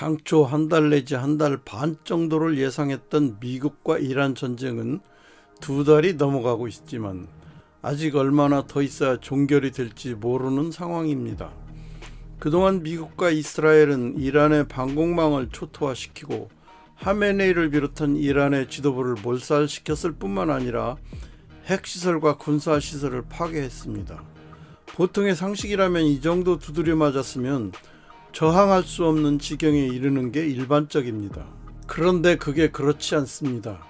당초 한 달 내지 한 달 반 정도를 예상했던 미국과 이란 전쟁은 2달이 넘어가고 있지만 아직 얼마나 더 있어야 종결이 될지 모르는 상황입니다. 그동안 미국과 이스라엘은 이란의 방공망을 초토화시키고 하메네이를 비롯한 이란의 지도부를 몰살시켰을 뿐만 아니라 핵시설과 군사시설을 파괴했습니다. 보통의 상식이라면 이 정도 두드려 맞았으면 저항할 수 없는 지경에 이르는 게 일반적입니다. 그런데 그게 그렇지 않습니다.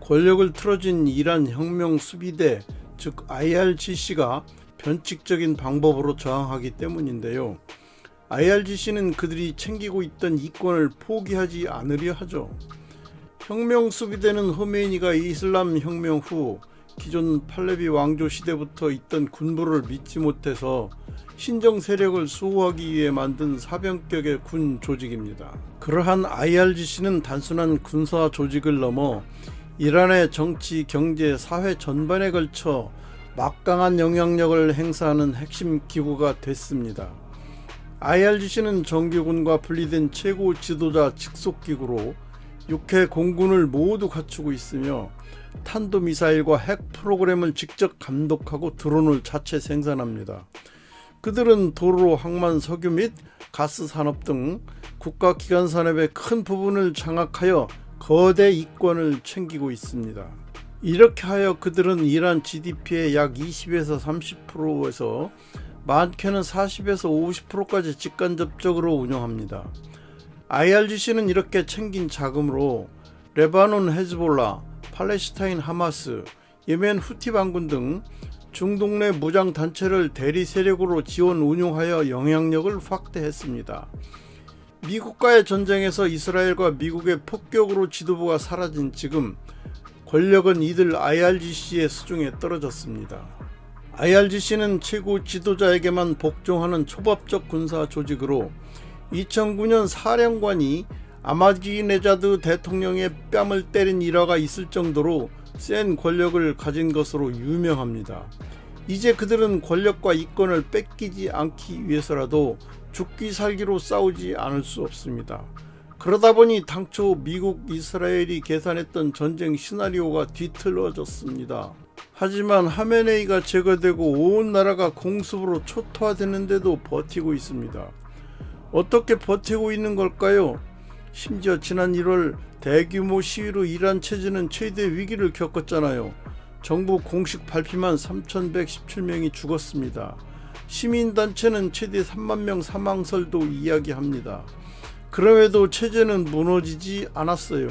권력을 틀어진 이란 혁명 수비대, 즉 IRGC가 변칙적인 방법으로 저항하기 때문인데요. IRGC는 그들이 챙기고 있던 이권을 포기하지 않으려 하죠. 혁명 수비대는 허메이니가 이슬람 혁명 후 기존 팔레비 왕조 시대부터 있던 군부를 믿지 못해서 신정 세력을 수호하기 위해 만든 사병격의 군 조직입니다. 그러한 IRGC는 단순한 군사 조직을 넘어 이란의 정치, 경제, 사회 전반에 걸쳐 막강한 영향력을 행사하는 핵심 기구가 됐습니다. IRGC는 정규군과 분리된 최고 지도자 직속기구로 6회 공군을 모두 갖추고 있으며 탄도미사일과 핵 프로그램을 직접 감독하고 드론을 자체 생산합니다. 그들은 도로, 항만, 석유 및 가스 산업 등 국가기관 산업의 큰 부분을 장악하여 거대 이권을 챙기고 있습니다. 이렇게 하여 그들은 이란 GDP의 약 20에서 30%에서 많게는 40에서 50%까지 직간접적으로 운영합니다. IRGC는 이렇게 챙긴 자금으로 레바논 헤즈볼라, 팔레스타인 하마스, 예멘 후티 반군 등 중동 내 무장 단체를 대리 세력으로 지원 운용하여 영향력을 확대했습니다. 미국과의 전쟁에서 이스라엘과 미국의 폭격으로 지도부가 사라진 지금 권력은 이들 IRGC의 수중에 떨어졌습니다. IRGC는 최고 지도자에게만 복종하는 초법적 군사 조직으로 2009년 사령관이 아마디네자드 대통령의 뺨을 때린 일화가 있을 정도로 센 권력을 가진 것으로 유명합니다. 이제 그들은 권력과 이권을 뺏기지 않기 위해서라도 죽기 살기로 싸우지 않을 수 없습니다. 그러다 보니 당초 미국, 이스라엘이 계산했던 전쟁 시나리오가 뒤틀어졌습니다. 하지만 하메네이가 제거되고 온 나라가 공습으로 초토화되는데도 버티고 있습니다. 어떻게 버티고 있는 걸까요? 심지어 지난 1월 대규모 시위로 이란 체제는 최대 위기를 겪었잖아요. 정부 공식 발표만 3,117명이 죽었습니다. 시민단체는 최대 3만 명 사망설도 이야기합니다. 그럼에도 체제는 무너지지 않았어요.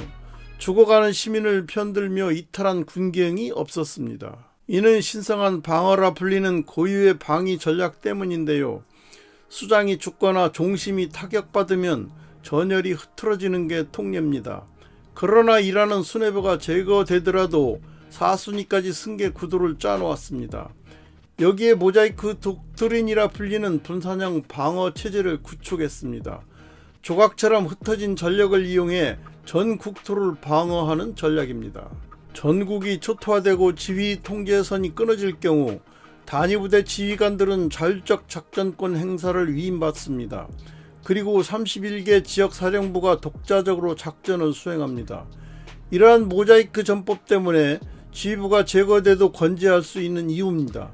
죽어가는 시민을 편들며 이탈한 군경이 없었습니다. 이는 신성한 방어라 불리는 고유의 방위 전략 때문인데요. 수장이 죽거나 종심이 타격받으면 전열이 흐트러지는 게 통례입니다. 그러나 이란은 수뇌부가 제거되더라도 사순위까지 승계 구도를 짜놓았습니다. 여기에 모자이크 독트린이라 불리는 분산형 방어 체제를 구축했습니다. 조각처럼 흩어진 전력을 이용해 전 국토를 방어하는 전략입니다. 전국이 초토화되고 지휘 통제선이 끊어질 경우 단위부대 지휘관들은 자율적 작전권 행사를 위임받습니다. 그리고 31개 지역사령부가 독자적으로 작전을 수행합니다. 이러한 모자이크 전법 때문에 지휘부가 제거돼도 건재할 수 있는 이유입니다.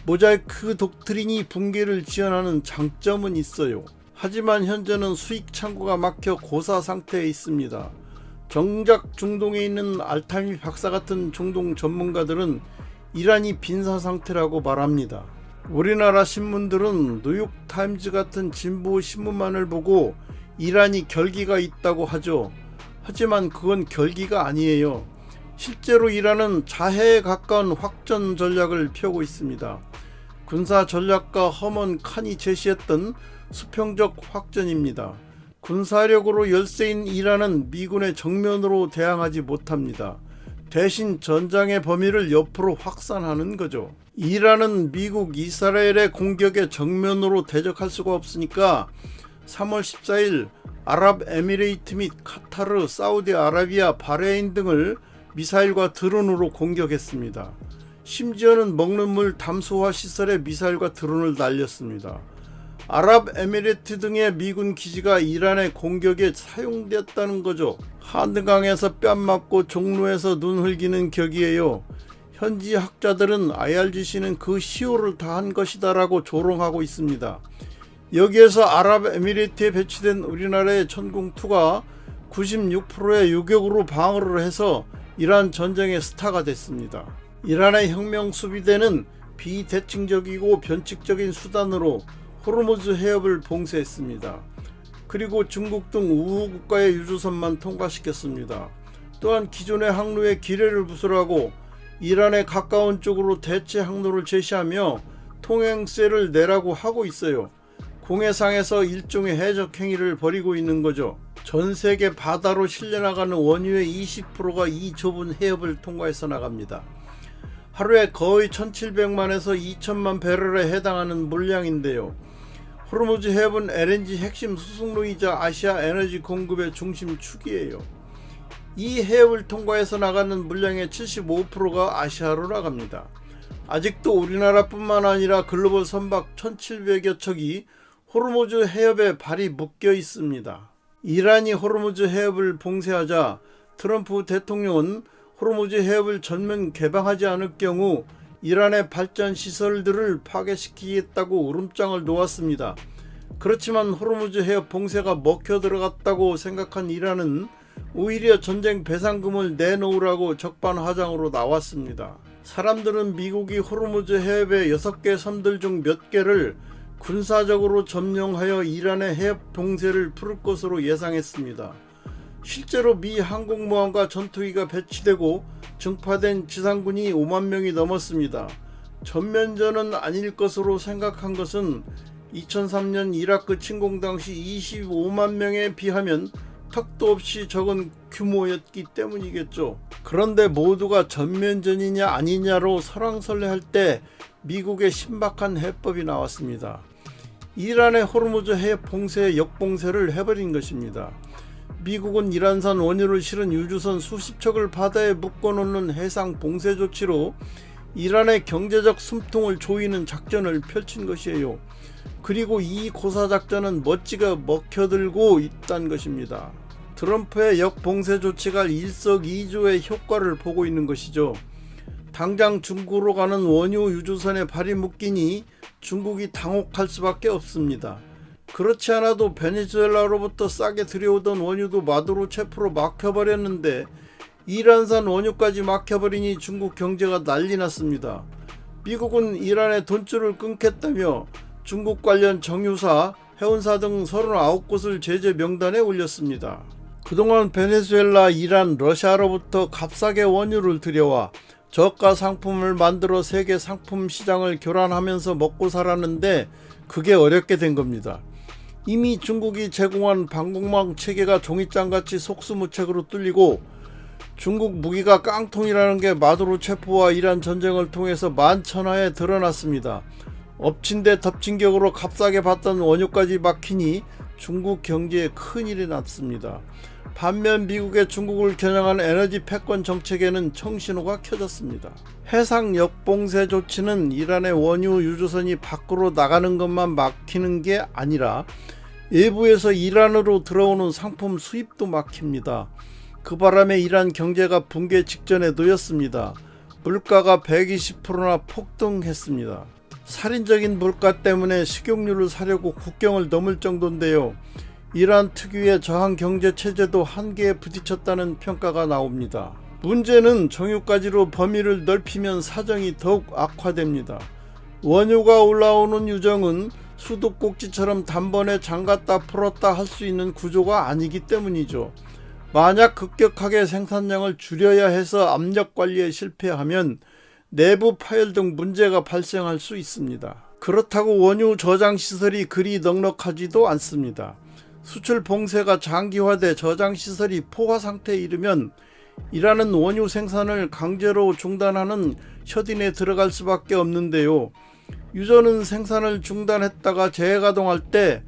모자이크 독트린이 붕괴를 지원하는 장점은 있어요. 하지만 현재는 수익 창구가 막혀 고사 상태에 있습니다. 정작 중동에 있는 알타미 박사 같은 중동 전문가들은 이란이 빈사 상태라고 말합니다. 우리나라 신문들은 뉴욕타임즈 같은 진보 신문만을 보고 이란이 결기가 있다고 하죠. 하지만 그건 결기가 아니에요. 실제로 이란은 자해에 가까운 확전 전략을 펴고 있습니다. 군사 전략가 허먼 칸이 제시했던 수평적 확전입니다. 군사력으로 열세인 이란은 미군의 정면으로 대항하지 못합니다. 대신 전장의 범위를 옆으로 확산하는 거죠. 이란은 미국, 이스라엘의 공격에 정면으로 대적할 수가 없으니까 3월 14일 아랍에미레이트 및 카타르, 사우디아라비아, 바레인 등을 미사일과 드론으로 공격했습니다. 심지어는 먹는 물 담수화 시설에 미사일과 드론을 날렸습니다. 아랍에미리트 등의 미군 기지가 이란의 공격에 사용되었다는 거죠. 한강에서 뺨 맞고 종로에서 눈 흘기는 격이에요. 현지 학자들은 IRGC는 그 시호를 다한 것이다 라고 조롱하고 있습니다. 여기에서 아랍에미리트에 배치된 우리나라의 천궁2가 96%의 유격으로 방어를 해서 이란 전쟁의 스타가 됐습니다. 이란의 혁명수비대는 비대칭적이고 변칙적인 수단으로 호르무즈 해협을 봉쇄했습니다. 그리고 중국 등 우호 국가의 유조선만 통과시켰습니다. 또한 기존의 항로에 기뢰를 부술하고 이란에 가까운 쪽으로 대체 항로를 제시하며 통행세를 내라고 하고 있어요. 공해상에서 일종의 해적 행위를 벌이고 있는 거죠. 전 세계 바다로 실려나가는 원유의 20%가 이 좁은 해협을 통과해서 나갑니다. 하루에 거의 1700만에서 2000만 배럴에 해당하는 물량인데요. 호르무즈 해협은 LNG 핵심 수송로이자 아시아 에너지 공급의 중심축이에요. 이 해협을 통과해서 나가는 물량의 75%가 아시아로 나갑니다. 아직도 우리나라뿐만 아니라 글로벌 선박 1700여 척이 호르무즈 해협에 발이 묶여 있습니다. 이란이 호르무즈 해협을 봉쇄하자 트럼프 대통령은 호르무즈 해협을 전면 개방하지 않을 경우 이란의 발전 시설들을 파괴시키겠다고 울음장을 놓았습니다. 그렇지만 호르무즈 해협 봉쇄가 먹혀 들어갔다고 생각한 이란은 오히려 전쟁 배상금을 내놓으라고 적반하장으로 나왔습니다. 사람들은 미국이 호르무즈 해협의 6개 섬들 중 몇 개를 군사적으로 점령하여 이란의 해협 봉쇄를 풀을 것으로 예상했습니다. 실제로 미 항공모함과 전투기가 배치되고 증파된 지상군이 5만 명이 넘었습니다. 전면전은 아닐 것으로 생각한 것은 2003년 이라크 침공 당시 25만 명에 비하면 턱도 없이 적은 규모였기 때문이겠죠. 그런데 모두가 전면전이냐 아니냐로 설왕설래할 때 미국의 신박한 해법이 나왔습니다. 이란의 호르무즈 해협 봉쇄에 역봉쇄를 해버린 것입니다. 미국은 이란산 원유를 실은 유조선 수십 척을 바다에 묶어놓는 해상 봉쇄 조치로 이란의 경제적 숨통을 조이는 작전을 펼친 것이에요. 그리고 이 고사작전은 멋지게 먹혀들고 있다는 것입니다. 트럼프의 역봉쇄 조치가 일석이조의 효과를 보고 있는 것이죠. 당장 중국으로 가는 원유 유조선에 발이 묶이니 중국이 당혹할 수밖에 없습니다. 그렇지 않아도 베네수엘라로부터 싸게 들여오던 원유도 마두로 체포로 막혀버렸는데 이란산 원유까지 막혀버리니 중국 경제가 난리 났습니다. 미국은 이란의 돈줄을 끊겠다며 중국 관련 정유사, 해운사 등 39곳을 제재 명단에 올렸습니다. 그동안 베네수엘라, 이란, 러시아로부터 값싸게 원유를 들여와 저가 상품을 만들어 세계 상품 시장을 교란하면서 먹고 살았는데 그게 어렵게 된 겁니다. 이미 중국이 제공한 방공망 체계가 종이장같이 속수무책으로 뚫리고 중국 무기가 깡통이라는 게 마두로 체포와 이란 전쟁을 통해서 만천하에 드러났습니다. 엎친 데 덮친 격으로 값싸게 받던 원유까지 막히니 중국 경제에 큰일이 났습니다. 반면 미국의 중국을 겨냥한 에너지 패권 정책에는 청신호가 켜졌습니다. 해상 역봉쇄 조치는 이란의 원유 유조선이 밖으로 나가는 것만 막히는 게 아니라 외부에서 이란으로 들어오는 상품 수입도 막힙니다. 그 바람에 이란 경제가 붕괴 직전에 놓였습니다. 물가가 120%나 폭등했습니다. 살인적인 물가 때문에 식용유를 사려고 국경을 넘을 정도인데요. 이란 특유의 저항 경제 체제도 한계에 부딪혔다는 평가가 나옵니다. 문제는 정유까지로 범위를 넓히면 사정이 더욱 악화됩니다. 원유가 올라오는 유정은 수도꼭지처럼 단번에 잠갔다 풀었다 할 수 있는 구조가 아니기 때문이죠. 만약 급격하게 생산량을 줄여야 해서 압력 관리에 실패하면 내부 파열 등 문제가 발생할 수 있습니다. 그렇다고 원유 저장 시설이 그리 넉넉하지도 않습니다. 수출 봉쇄가 장기화돼 저장 시설이 포화 상태에 이르면 이란은 원유 생산을 강제로 중단하는 셔딘에 들어갈 수밖에 없는데요. 유전은 생산을 중단했다가 재가동할 때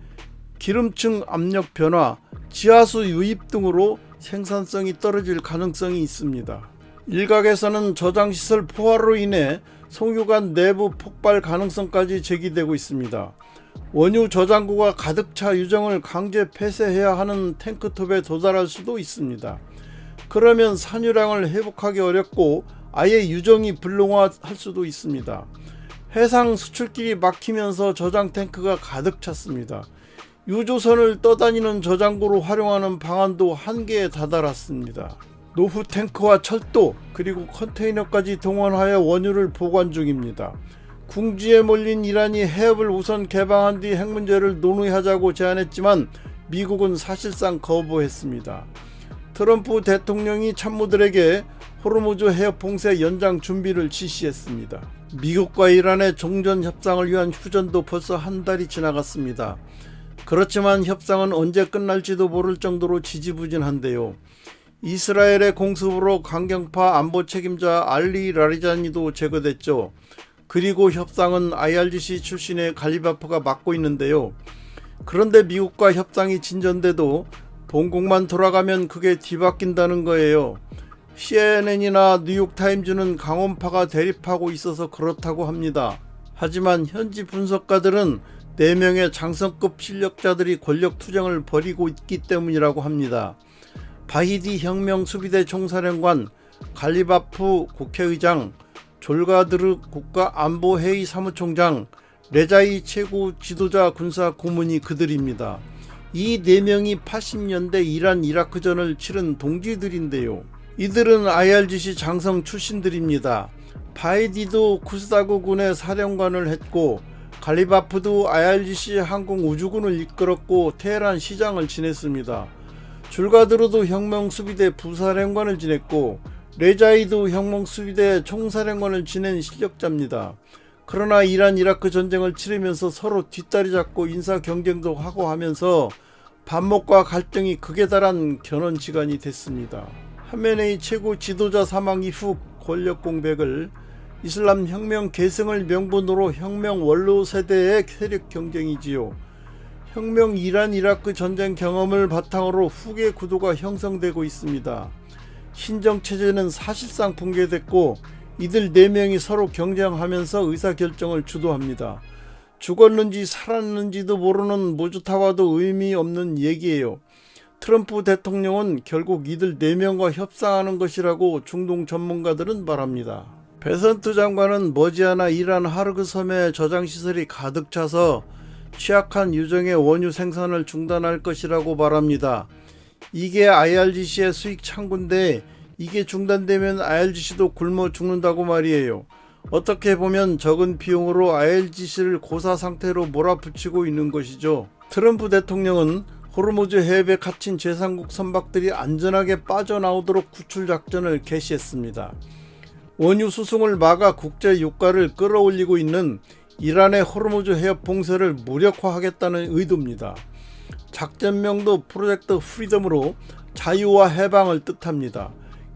기름층 압력 변화, 지하수 유입 등으로 생산성이 떨어질 가능성이 있습니다. 일각에서는 저장시설 포화로 인해 송유관 내부 폭발 가능성까지 제기되고 있습니다. 원유 저장고가 가득 차 유정을 강제 폐쇄해야 하는 탱크톱에 도달할 수도 있습니다. 그러면 산유량을 회복하기 어렵고 아예 유정이 불능화할 수도 있습니다. 해상 수출길이 막히면서 저장 탱크가 가득 찼습니다. 유조선을 떠다니는 저장고로 활용하는 방안도 한계에 다다랐습니다. 노후 탱크와 철도 그리고 컨테이너까지 동원하여 원유를 보관 중입니다. 궁지에 몰린 이란이 해협을 우선 개방한 뒤 핵 문제를 논의하자고 제안했지만 미국은 사실상 거부했습니다. 트럼프 대통령이 참모들에게 호르무즈 해협 봉쇄 연장 준비를 지시했습니다. 미국과 이란의 종전 협상을 위한 휴전도 벌써 한 달이 지나갔습니다. 그렇지만 협상은 언제 끝날지도 모를 정도로 지지부진한데요. 이스라엘의 공습으로 강경파 안보 책임자 알리 라리자니도 제거됐죠. 그리고 협상은 IRGC 출신의 갈리바프가 맡고 있는데요. 그런데 미국과 협상이 진전돼도 본국만 돌아가면 그게 뒤바뀐다는 거예요. CNN이나 뉴욕타임즈는 강원파가 대립하고 있어서 그렇다고 합니다. 하지만 현지 분석가들은 4명의 장성급 실력자들이 권력 투쟁을 벌이고 있기 때문이라고 합니다. 바히디 혁명수비대 총사령관, 갈리바프 국회의장, 졸가드르 국가안보회의 사무총장, 레자이 최고 지도자 군사 고문이 그들입니다. 이 4명이 80년대 이란 이라크전을 치른 동지들인데요. 이들은 IRGC 장성 출신들입니다. 바히디도 쿠스다구 군의 사령관을 했고 갈리바프도 IRGC 항공우주군을 이끌었고 테헤란 시장을 지냈습니다. 줄가드르도 혁명수비대 부사령관을 지냈고 레자이도 혁명수비대 총사령관을 지낸 실력자입니다. 그러나 이란 이라크 전쟁을 치르면서 서로 뒷다리 잡고 인사 경쟁도 하고 하면서 반목과 갈등이 극에 달한 견원지간이 됐습니다. 하메네이 최고 지도자 사망 이후 권력 공백을 이슬람 혁명 계승을 명분으로 혁명 원로 세대의 세력 경쟁이지요. 혁명 이란 이라크 전쟁 경험을 바탕으로 후계 구도가 형성되고 있습니다. 신정체제는 사실상 붕괴됐고 이들 4명이 서로 경쟁하면서 의사결정을 주도합니다. 죽었는지 살았는지도 모르는 모주타와도 의미 없는 얘기예요. 트럼프 대통령은 결국 이들 4명과 협상하는 것이라고 중동 전문가들은 말합니다. 베선트 장관은 머지않아 이란 하르그 섬에 저장시설이 가득 차서 취약한 유정의 원유 생산을 중단할 것이라고 말합니다. 이게 IRGC의 수익 창구인데 이게 중단되면 IRGC도 굶어 죽는다고 말이에요. 어떻게 보면 적은 비용으로 IRGC를 고사 상태로 몰아붙이고 있는 것이죠. 트럼프 대통령은 호르무즈 해협에 갇힌 제3국 선박들이 안전하게 빠져나오도록 구출 작전을 개시했습니다. 원유 수송을 막아 국제 유가를 끌어올리고 있는 이란의 호르무즈 해협 봉쇄를 무력화하겠다는 의도입니다. 작전명도 프로젝트 프리덤으로 자유와 해방을 뜻합니다.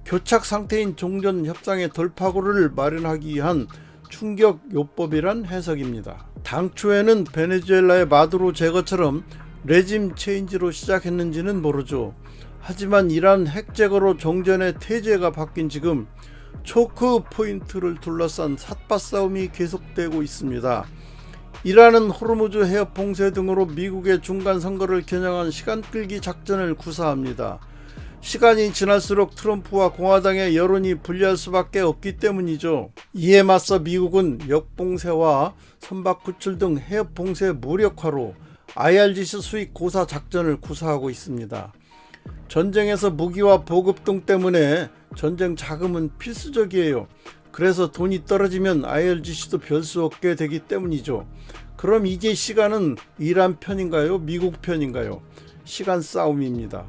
교착 상태인 종전 협상의 돌파구를 마련하기 위한 충격 요법이란 해석입니다. 당초에는 베네수엘라의 마두로 제거처럼 레짐 체인지로 시작했는지는 모르죠. 하지만 이란 핵 제거로 종전의 태제가 바뀐 지금 초크 포인트를 둘러싼 삿바 싸움이 계속되고 있습니다. 이란은 호르무즈 해협 봉쇄 등으로 미국의 중간 선거를 겨냥한 시간 끌기 작전을 구사합니다. 시간이 지날수록 트럼프와 공화당의 여론이 불리할 수밖에 없기 때문이죠. 이에 맞서 미국은 역봉쇄와 선박 구출 등 해협 봉쇄 무력화로 IRGC 수익 고사 작전을 구사하고 있습니다. 전쟁에서 무기와 보급 등 때문에 전쟁 자금은 필수적이에요. 그래서 돈이 떨어지면 IRGC도 별 수 없게 되기 때문이죠. 그럼 이제 시간은 이란 편인가요? 미국 편인가요? 시간 싸움입니다.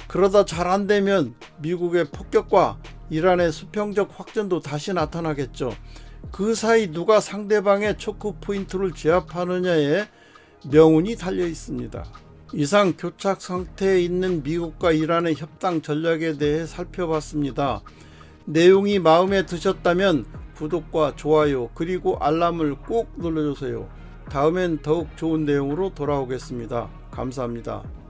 그러다 잘 안되면 미국의 폭격과 이란의 수평적 확전도 다시 나타나겠죠. 그 사이 누가 상대방의 초크 포인트를 제압하느냐에 명운이 달려 있습니다. 이상 교착 상태에 있는 미국과 이란의 협상 전략에 대해 살펴봤습니다. 내용이 마음에 드셨다면 구독과 좋아요 그리고 알람을 꼭 눌러주세요. 다음엔 더욱 좋은 내용으로 돌아오겠습니다. 감사합니다.